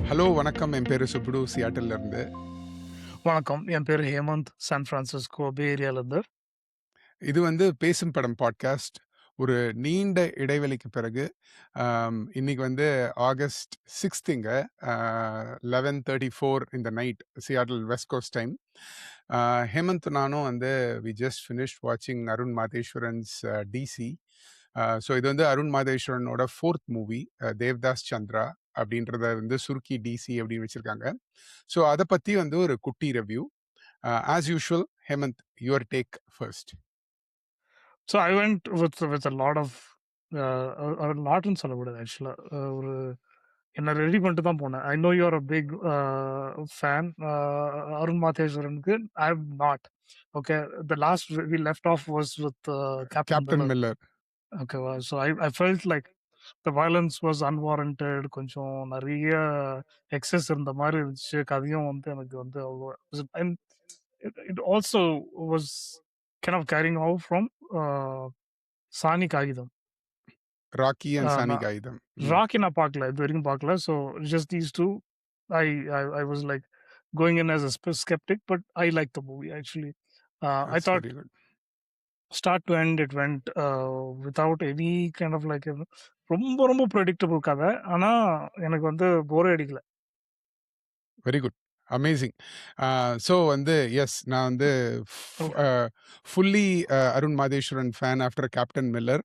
Hello வணக்கம். என் பேரு சுப்புடு சியாட்டில்ல இருந்து. வணக்கம். என் பேரு ஹேமந்த். சான் பிரான்சிஸ்கோ பே ஏரியாலருந்து. இது வந்து பேசும் படம் பாட்காஸ்ட். ஒரு நீண்ட இடைவெளிக்கு பிறகு இன்னைக்கு வந்து ஆகஸ்ட் 6ங்க 11:34 in the night Seattle West Coast time. Hemanth நானும் வந்து வி ஜஸ்ட் ஃபினிஷ்ட் வாட்சிங் அருண் மாதேஸ்வரன்ஸ் டிசி. ஸோ இது வந்து அருண் மாதேஸ்வரனோட 4th மூவி தேவ்தாஸ் சந்திரா அப்படின்றத வந்து சுருக்கி டிசி அப்படின்னு வச்சிருக்காங்க. ஸோ அதை பத்தி வந்து ஒரு குட்டி review. As usual Hemanth, your take first. So I went with a lot of லாட்ன்னு சொல்லக்கூடாது ஆக்சுவலா. ஒரு என்ன ரெடி பண்ணிட்டு தான் போனேன். I know you are a big fan Arun மாதேஸ்வரனுக்கு. I am not. Okay. The last we left off was with Captain Captain Miller. Miller. ஓகேவா? So I felt like the violence was unwarranted. கொஞ்சம் நிறைய excess இருந்த மாதிரி இருந்துச்சு. கதையும் வந்து எனக்கு வந்து அவ்வளோ and it also was kind of carrying out from சாணி காகிதம். ராக்கி அண்ட் சானி நான் காகிதம். ராக்கி நான் பார்க்கல. இது வரைக்கும் பார்க்கல. So just these two I I was like going in as a skeptic, but I like the movie actually. I that's thought very good. Start to end it went without any kind of like ரொம்ப ரொம்ப predictable கதை. ஆனா எனக்கு வந்து போரே அடிக்கல. Very good. Amazing. So வந்து yes, நான் வந்து okay. Fully Arun Matheswaran fan after Captain Miller.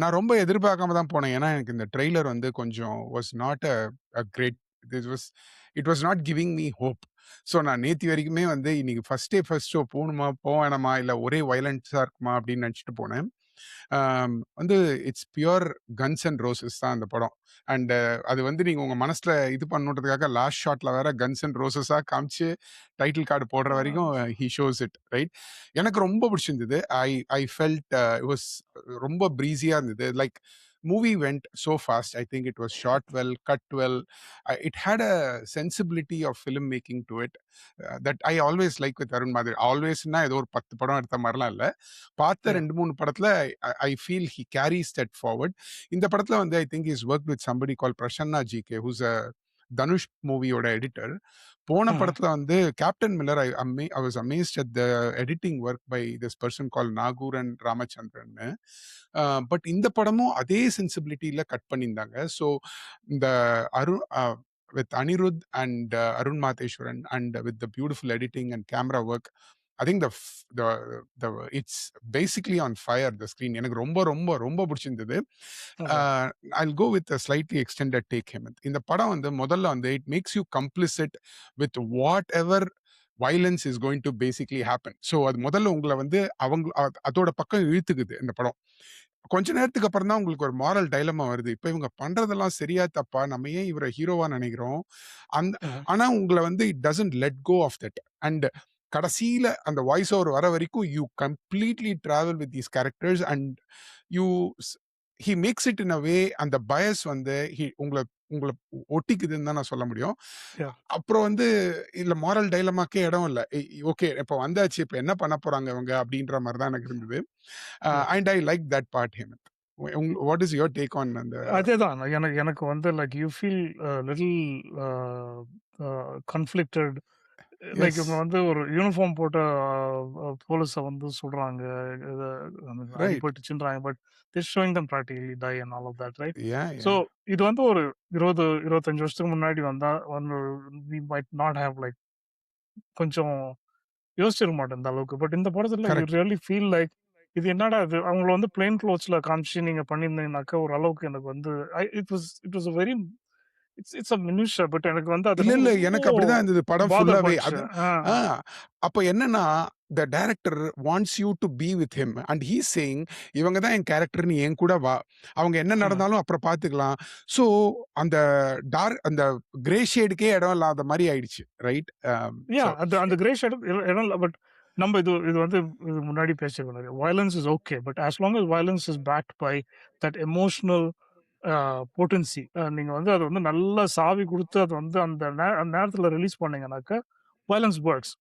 நான் ரொம்ப எதிர்பார்க்காம தான் போனேன். ஏன்னா எனக்கு இந்த ட்ரெய்லர் வந்து கொஞ்சம் was not a great. It was not giving me hope. So நான் நேத்தி வரைக்குமே வந்து இன்னைக்கு ஃபர்ஸ்ட் ஷோ போகணுமா போவேணாமா இல்லை ஒரே வயலன்ஸாக இருக்குமா அப்படின்னு நினச்சிட்டு போனேன். வந்து it's pure guns and roses தான் அந்த படம். அண்ட் அது வந்து நீங்க உங்க மனசுல இது பண்ணுன்றதுக்காக லாஸ்ட் ஷாட்ல வேற கன்ஸ் அண்ட் ரோசஸா காமிச்சு டைட்டில் கார்டு போடுற வரைக்கும் ஹி ஷோஸ் இட் ரைட். எனக்கு ரொம்ப பிடிச்சிருந்தது. ஐ ஐ ஃபெல்ட் இட் வாஸ் ரொம்ப ப்ரீஸியா இருந்தது. Like movie went so fast. I think it was shot well, cut well. It had a sensibility of film making to it that I always like with Arun Madhur. ஆல்வேஸ்னா ஏதோ ஒரு 10 படம் எடுத்த மாதிரிலாம் இல்லை. பார்த்த 2-3 படத்துல I feel he carries that forward. இந்த படத்துல வந்து I think is work with somebody call Prasanna GK, who's a Dhanush மூவியோட எடிட்டர். போன படத்துல வந்து Captain Miller, I was amazed at the editing work by this person call Nagoor and Ramachandran. But இந்த படமும் அதே சென்சிபிலிட்டியில கட் பண்ணியிருந்தாங்க. ஸோ இந்த Arun with Anirudh and Arun Matheswaran, and with the beautiful editing and camera work, I think the it's basically on fire, the screen. எனக்கு ரொம்ப ரொம்ப ரொம்ப பிடிச்சிருந்தது. I'll go with a slightly extended take, Hemant. இந்த படம் வந்து முதல்ல வந்து it makes you complicit with whatever violence is going to basically happen. So அது முதல்ல உங்களை வந்து அதோட பக்கம் இழுத்துக்குது இந்த படம். கொஞ்ச நேரத்துக்கு அப்புறம் தான் உங்களுக்கு ஒரு மாரல் டைலமா வருது. இப்ப இவங்க பண்றதெல்லாம் சரியா தப்பா? நம்ம ஏன் இவரை ஹீரோவா நினைக்கிறோம்? அந்த ஆனா உங்களை வந்து it doesn't let go of that. And கடைசியில அந்த வாய்ஸ் ஓவர் வர வரைக்கும் you completely travel with these characters and you he makes it in a way. அந்த பயஸ் வந்து உங்களை உங்களை ஒட்டிக்குதுன்னு தான் நான் சொல்ல முடியும். அப்புறம் வந்து இல்ல மாரல் டைலமாக்கே இடம் இல்லை. ஓகே, இப்போ வந்தாச்சு, இப்போ என்ன பண்ண போறாங்க இவங்க அப்படின்ற மாதிரி தான் எனக்கு இருந்தது. And I like that part. Hemanth, what is your take on அந்த? அதேதான். எனக்கு வந்து like you feel little conflicted. Like yes, இவங்க வந்து ஒரு யூனிஃபார்ம் போட்ட போலீஸை வந்து சொல்றாங்க, ரைட். அடிபட்டுச்சுன்றாங்க. But this showing them practically die and all of that, right? Ya so ya இது வந்து ஒரு 20-25 வருஷத்துக்கு முன்னாடி வந்தா வந்து we might not have like கொஞ்சம் யோசிச்சிருக்க மாட்டேன் இந்த அளவுக்கு. பட் இந்த படத்துல you correct. Really feel like இது என்னடா இது? அவங்கள வந்து பிளெயின் க்ளோத்ஸ்ல காமிச்சு நீங்க பண்ணியிருந்தீங்கன்னாக்கா ஓரளவுக்கு எனக்கு வந்து it was very it's a மினிஷா. பட் எனக்கு வந்து அது இல்ல இல்ல, ரொம்ப எனக்கு அப்படிதான் இருந்தது படம் பாதர் ஃபுல்லாவே. பண்ணுச்சு. அது அப்ப என்னன்னா, the director wants you to be with him and he's saying இவங்க தான் என் கேரக்டர், நீ என் கூட வா, அவங்க என்ன நடந்தாலும் அப்புறம் பாத்துக்கலாம். சோ அந்த அந்த கிரே ஷேடுக்கே இடம் இல்லாத மாதிரி ஆயிடுச்சு, ரைட்? அந்த கிரே ஷேட் இடம் இல்லை. பட் நம்ம இது இது வந்து இது முன்னாடி பேசியிருக்கோம். Violence is okay, but as long as violence is backed by that emotional potency, நீங்க வந்து அது வந்து நல்லா சாவி கொடுத்து அது வந்து அந்த நேரத்தில் ரிலீஸ் பண்ணீங்கன்னாக்கா வயலன்ஸ் ஒர்க்ஸ்.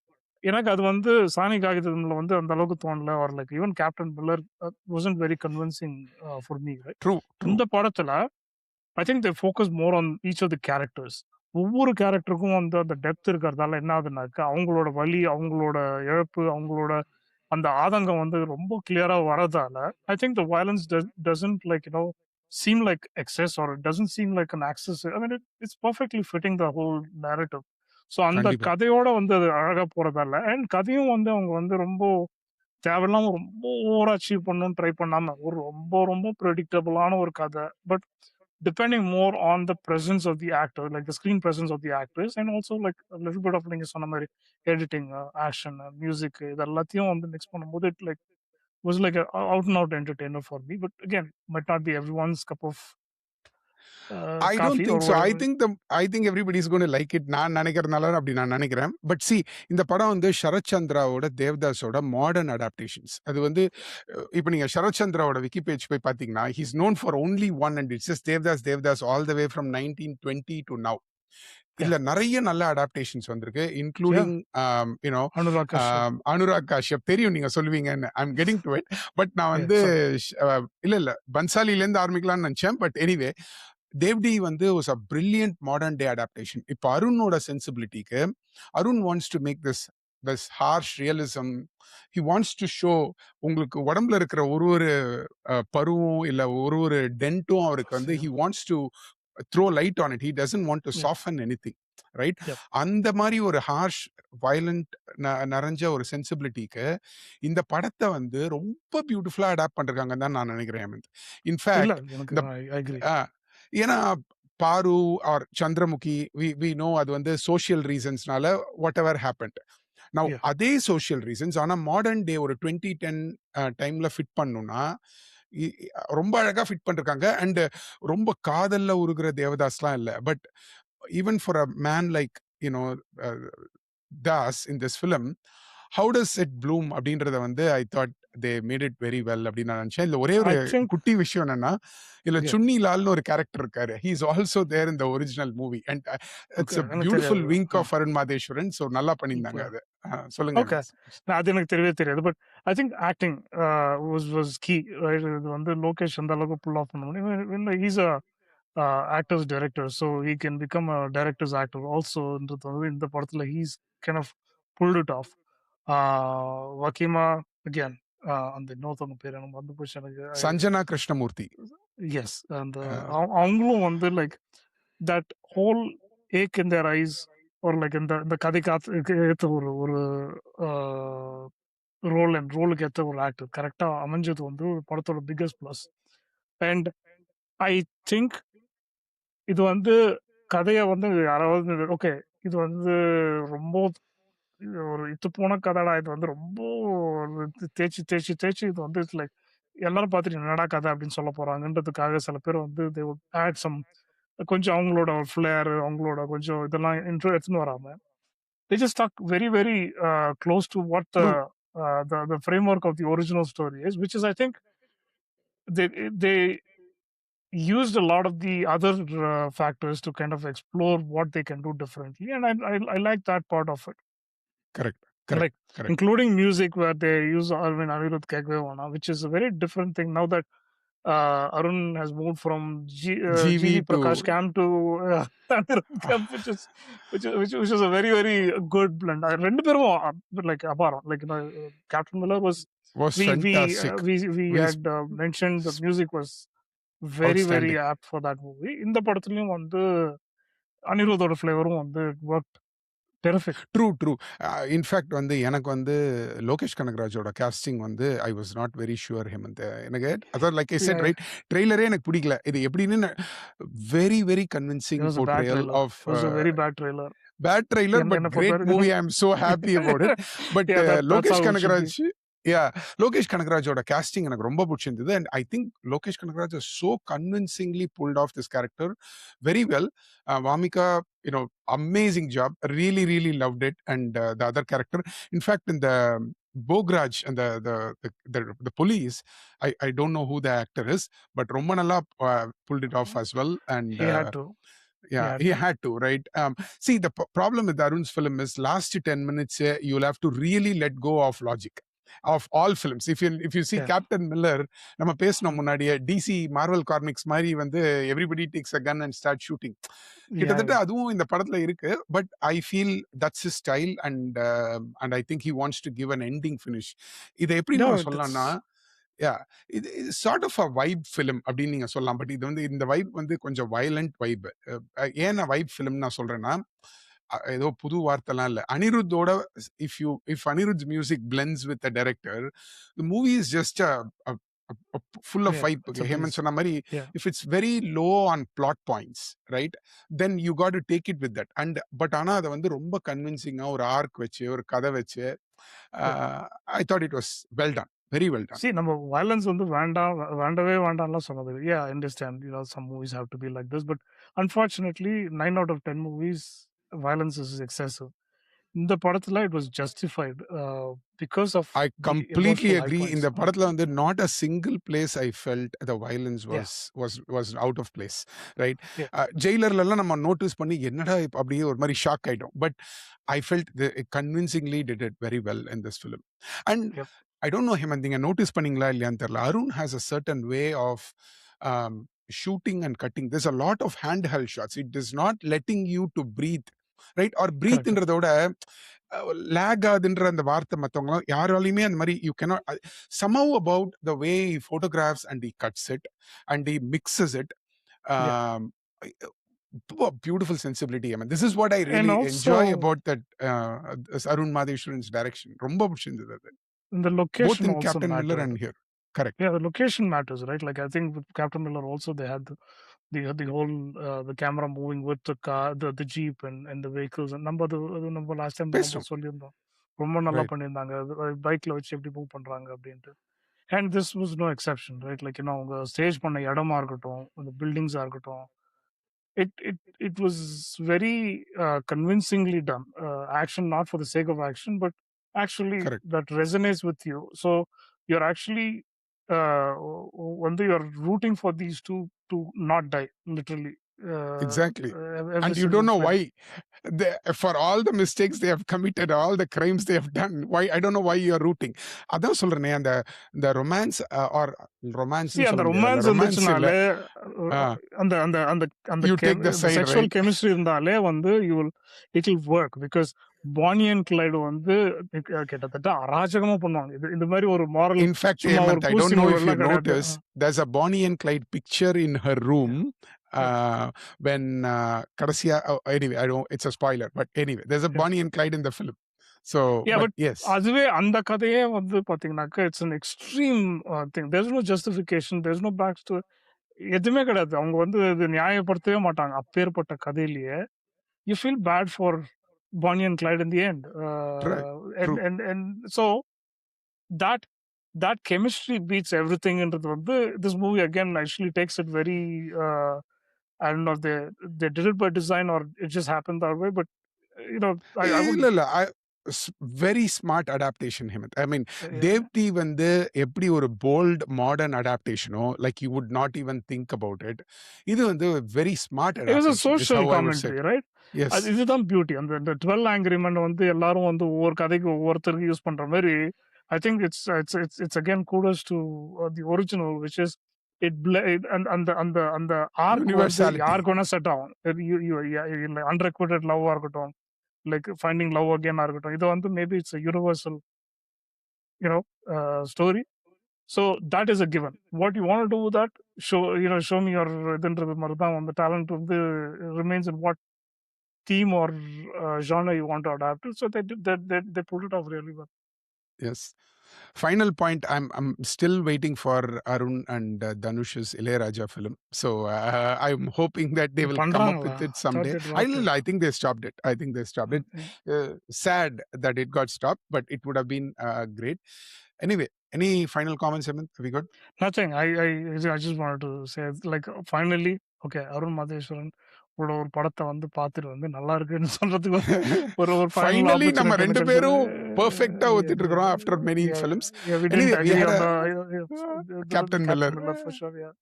எனக்கு அது வந்து சாணி காகிதம்ல வந்து அந்த அளவுக்கு தோணல. Or like even Captain Miller wasn't very convincing for me, right? True true. இந்த படத்துல I think they focus more on each of the characters. ஒவ்வொரு கேரக்டருக்கும் வந்து அந்த டெப்த் இருக்கிறதால என்ன ஆகுதுனாக்கா, அவங்களோட வலி, அவங்களோட இழப்பு, அவங்களோட அந்த ஆதங்கம் வந்து ரொம்ப கிளியரா வரதால, I think the violence doesn't like seem like excess or it doesn't seem like an excess. I mean it's perfectly fitting the whole narrative. So அந்த கண்டிப்பா. கதையோட வந்து அது அழகா போறதால அண்ட் கதையும் வந்து அவங்க வந்து ரொம்ப தேவையில்லாம ரொம்ப ஓவர் அச்சீவ் பண்ணணும்னு ட்ரை பண்ணாம, ஒரு ரொம்ப ரொம்ப ப்ரெடிக்டபிளான ஒரு கதை. But depending more on the presence of the actor, like the screen presence of the actors, and also like a little bit of நீங்க சொன்ன மாதிரி editing, action, music இது எல்லாத்தையும் வந்து மிக்ஸ் பண்ணும்போது it like was like a out and out entertainer for me. But again, might not be everyone's cup of I don't coffee or think so. whatever. I think everybody is going to like it. நான் நினைக்கிறதுனால அப்படி நான் நினைக்கிறேன். But இந்த படம் வந்து Sarath சந்திராவோட, தேவதாஸோட modern adaptations. அது வந்து இப்ப நீங்க சரத் சந்திராவோட விக்கி பேஜ் போய் பார்த்தீங்கன்னா, he is known for only one and it's just Devdas all the way from 1920 to now. Yeah, இதுல நெறைய நல்ல அடாப்டேஷன்ஸ் வந்திருக்கு. yeah. Including Anurag Kashyap. Anurag Kashyap. தெரியும் நீங்க சொல்லுவீங்கன்னு. I am getting to it. But நான் Yeah, வந்து sorry. இல்ல. பன்சாலிலேருந்து ஆரம்பிக்கலாம்னு நெனச்சேன். பட் எனிவே தேவ்டி வந்து was a brilliant modern day adaptation. இப்ப அருணோட சென்சிபிலிட்டிக்கு Arun wants to make this this harsh realism. He wants to show உங்களுக்கு உடம்புல இருக்கிற ஒரு ஒரு பருவும் இல்ல ஒரு ஒரு டென்ட்டும் அவருக்கு வந்து Yeah, he wants to throw light on it. He doesn't want to yeah, soften anything, right? yeah. அந்த மாதிரி ஒரு ஹார்ஷ் வயலண்ட் நிறைஞ்ச ஒரு சென்சிபிலிட்டிக்கு இந்த படத்தை வந்து ரொம்ப பியூட்டிஃபுல்லா அடாப்ட் பண்றாங்கன்னு தான் நான் நினைக்கிறேன் ஹேமந்த். இல்ல இன்ஃபேக்ட் எனக்கு இந்த I agree. ஏன்னா பாரு ஆர் சந்திரமுகி வி நோ அது வந்து சோஷியல் ரீசன்ஸ்னால whatever happened. Now Yeah, அதே சோஷியல் ரீசன்ஸ் ஆனா மாடர்ன் டே ஒரு 2010 டைம்ல ஃபிட் பண்ணும்னா ரொம்ப அழகா ஃபிட் பண்ணிருக்காங்க. அண்ட் ரொம்ப காதல்ல உருகிற தேவதாஸ்லாம் இல்ல. But even for a man like you know Das in this film, how does it Bloom அப்படின்றத வந்து I thought they made it very well அப்படின்னு நான் நினைச்சேன். இதுல ஒரே ஒரு I think. குட்டி விஷயம் என்னன்னா, இதுல Yeah, சுன்னி லால்னு ஒரு கேரக்டர் இருக்காரு. He is also there in the original movie and it's okay. Uh எனக்கு பியூட்டிஃபுல் தெரியாது. Wink of Arun Matheswaran. So நல்லா பண்ணியிருந்தாங்க Okay. அது. சொல்லுங்க ஓகே. எனக்கு. அது எனக்கு தெரியவே தெரியாது. But I think acting was key, right? இது வந்து லோகேஷ் அந்த அளவுக்கு புல் ஆஃப் பண்ண முடியும். He's a actor's director, so he can become a director's actor ஆல்சோன்றது வந்து இந்த படத்துல he's kind of pulled it off. வக்கீமா அகேன், அந்த இன்னொருத்தவங்க பேர் எனக்கு மறந்து போச்சு எனக்கு. சஞ்சனா கிருஷ்ணமூர்த்தி. எஸ், அந்த அஹ், அவங்களும் வந்து like that whole Ek in there ice, ஒரு லைக் இந்த இந்த கதைக்கு ஏற்ற ஒரு ஒரு ரோலுக்கு ஏற்ற ஒரு ஆக்டர் கரெக்டா அமைஞ்சது வந்து ஒரு படத்தோட biggest plus. And I think இது வந்து கதையை வந்து யாராவது ஓகே இது வந்து ரொம்ப ஒரு இத்து போன கதைடா, இது வந்து ரொம்ப தேய்ச்சி தேய்ச்சி தேய்ச்சி இது வந்து லைக் எல்லாரும் பார்த்துட்டு என்னடா கதை அப்படின்னு சொல்ல போறாங்கன்றதுக்காக சில பேர் வந்து they would add some கொஞ்சம் அவங்களோட ஃபிளேர், அவங்களோட கொஞ்சம் இதெல்லாம் இன்ட்ரோ எடுத்துன்னு வராம they just stuck very very close to what true. the framework of the original story is, which is I think they used a lot of the other factors to kind of explore what they can do differently, and I like that part of it. Correct, Like correct, correct. including music where they use Anirudh Kagwe, which is a very different thing now that Arun has moved from GV GV to Prakash Cam to Anirudh Kagwe, which is a very very good blend. ரெண்டு பேரும் like அபாரம், like Captain Miller was was we fantastic. we we had mentioned the music was very very outstanding. apt for that movie. இந்த படத்துலயும் வந்து அனிருத்தோட ஃபிளேவரும் வந்து work terrific. True, true. In fact வந்து எனக்கு வந்து லோகேஷ் கனகராஜோட காஸ்டிங் வந்து I was not very sure Hemanth. எனக்கு அதாவது லைக் ஐ செட் ரைட், ட்ரெய்லரே எனக்கு பிடிக்கல. இது எப்படின்னு very very It convincing was a bad portrayal trailer. Of It was a very bad trailer. Bad trailer but என்ன கிரேட் பொறுத்தவரைக்கும் movie. I am so happy about it. But yeah, that's how Lokesh it should be. Kanagaraj, யா, லோகேஷ் கனகராஜோட costing எனக்கு ரொம்ப பிடிச்சிருந்தது. And I think Lokesh Kanagaraj so convincingly pulled off this character very well. Wamiqa, amazing job. Really, really loved it. And the other character, in fact, in the Bograj and the police, I don't know who the actor is, but ரொம்ப நல்லா pulled it off as well. And He had to. He yeah, had he to. had to, right? See, the problem with Arun's film is last 10 minutes, you'll have to really let go of logic. of all films. If you see Yeah. Captain Miller, நம்ம பேசினோம் Mm. முன்னாடியே, DC Marvel Comics மாரி வந்து everybody takes a gun and start shooting. Yeah, கிட்டத்தட்ட yeah. அதுவும் இந்த படத்துல இருக்கு. But I feel that's his style and I think he wants to give an ending finish. இத எப்படி No, நம்ம சொல்லலாம்னா, that's யா இது sort of a vibe film அப்படின்னு நீங்க சொல்லலாம். பட் இது வந்து இந்த வைப் வந்து கொஞ்சம் வயலண்ட் வைப். ஏன் நான் வைப் ஃபிலிம் நான் சொல்றேன்னா, ஏதோ புது வார்த்தைலாம் இல்ல. அனிருத்தோட if Anirudh music blends with the director, the movie is just full of yeah, vibe. it's a Hemanth breeze. சொன்ன மாரி, Yeah, if it's very low on plot points, right, then you got to take it with that. But ஆனா அத வந்து ரொம்ப கன்வின்சிங்கா ஒரு arc வச்சு, ஒரு கதை வச்சு, yeah. I thought it was well done, very well done. See, நம்ம violence வந்து வேண்டாம், வேண்டவே வேண்டாம்லாம் சொன்னது. Yeah, I understand, some movies have to be like this, but unfortunately 9 out of 10 movies violence is excessive. இந்த படத்துல it was justified because of I the completely emotional high agree. points. இந்த படத்துல வந்து not a single place I felt the violence Yeah, was out of place, right? yeah, ஜெயிலர்லலாம் நம்ம notice பண்ணி என்னடா இப்ப அப்படியே ஒரு மாதிரி ஷாக் ஆயிடும். But I felt they convincingly did it very well in this film. And yep, I don't know him, நீங்க notice பண்ணீங்களா இல்லையான்னு தெரியல. Arun has a certain way of um, shooting and cutting. There's a lot of handheld shots. It is not letting you to breathe, right? or correct, correct. breathன்றத விட லேக் ஆகுதுன்ற அந்த வார்த்தை மற்றவங்க யாராலையுமே அந்த மாதிரி you cannot somehow about the way he photographs and he cuts it and he mixes it. Yeah, um, Beautiful sensibility. I mean, this is what I and really enjoy also about that Arun Madheshwaran's direction. ரொம்ப பிடிச்சிருந்தது அது, the both location in also Captain Miller mattered. and here. Correct. Yeah, the location matters, right? Like I think with Captain Miller also they had the whole the camera moving with the car, the jeep and the vehicles. And நம்ம last time நம்ம பேசுறோம். சொல்லியிருந்தோம், ரொம்ப நல்லா Right. பண்ணியிருந்தாங்க, பைக்ல வச்சு எப்படி மூவ் பண்றாங்க அப்படின்ட்டு. And this was no exception, right? Like அவங்க ஸ்டேஜ் பண்ண இடமா இருக்கட்டும், அந்த பில்டிங்ஸா இருக்கட்டும், it was very convincingly done. Action not for the sake of action, but actually Correct. that resonates with you. So you're actually when you're rooting for these two to not die, literally. Exactly. Every And you don't single know frame. why. For all the mistakes they have committed, all the crimes they have done, why, I don't know why you are rooting. அதான் சொல்றேனே, அந்த romance R See, ரொமான்ஸ்னு அந்த சொல்ல முடியாதுல்ல, romance romance இல்ல, இருந்துச்சுனாலே அந்த அந்த அந்த அந்த யூ டேக் த இந்த சைடு, செக்ஷுவல் ரைட்? கெமிஸ்ட்ரி இருந்தாலே it will work because Bonnie and Clyde கிட்டத்தட்ட அராஜகமா பண்ணுவாங்க. இந்த மாதிரி ஒரு மாரல் In fact, சும்மா ஒரு Hemant, I don't பூசி know if you முழுவெல்லாம் கிடையாது. notice, there's a Bonnie and Clyde picture in her Yeah, room. yeah, When Karasia, oh, anyway, I don't, it's a spoiler, but anyway, there's a yeah. Bonnie and Clyde in the film. So, Yeah, but but yes, அதுவே அந்த கதையே பாத்தீங்கன்னாக்கா it's an extreme thing. there's no justification, there's no back story, எதுவுமே கிடையாது. அவங்க இது நியாயப்படுத்தவே மாட்டாங்க. அப்பேற்பட்ட கதையிலேயே you feel bad for Bonnie and Clyde in the end. right, true. And so that that chemistry beats everything into this movie again actually takes it very I don't know if they did it by design or it just happened that way, but I would இல்ல, இல்ல. Very smart adaptation Hemanth. I mean, yeah. Dev D வந்து எப்படி ஒரு bold modern அடாப்டேஷனோ, like you would not even think about it. இது வந்து very smart It was a adaptation is social how I would say. commentary, right? Yes, இதுதான் beauty. அந்த 12 angry men எல்லாரும் ஒவ்வொரு கதைக்கு ஒவ்வொருத்தருக்கு யூஸ் பண்ற மாதிரி. I think it's again kudos to the original, which is அந்த ஆர்க் யூனிவர்சாலிட்டி. யாருக்கு வேணா செட் ஆகும். அன்ரெக்வெட்டட் லவ்வா இருக்கட்டும், லைக் ஃபைண்டிங் லவ் அகேனா இருக்கட்டும், இது maybe it's universal story. So that is a given. What you want to that, show me your இதுன்றது மாதிரி தான் அந்த talent remains in what theme or genre you want to adapt to. So they pulled it off really well. Yes. Final point. I'm still waiting for Arun and Dhanush's Ilayaraja film. So I'm hoping that they will come up பண்றாங்களா? with it I thought someday. they dropped it. I think they stopped it. I think they stopped it. Mm. Sad that it got stopped, but it would have been great. Anyway, any final comments, Hemant? Have we got? Nothing. I just wanted to say, like, finally, okay, Arun Matheswaran ஒரு படத்தை பார்த்துட்டு நல்லா இருக்குன்னு சொல்றதுக்கு ஒரு final Finally, நம்ம opportunity ரெண்டு எனக்கு கிடைச்சது. பேரும் பெர்ஃபெக்ட்டா ஒத்துட்டு இருக்கிறோம் after many films. Yeah, we didn't Anyway, we agree had on a the Captain Miller. Captain Miller for sure. Yeah,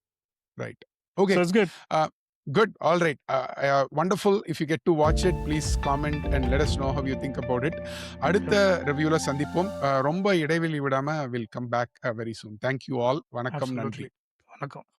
Right. so Okay. it's good. Uh, Good. All right. Wonderful. If you get to watch it, please comment and let us know how you think about it. அடுத்த Sure. ரிவ்யூல சந்திப்போம். ரொம்ப இடைவெளி விடாம will come back very soon. Thank you all. வணக்கம். நன்றி. Absolutely. வணக்கம்.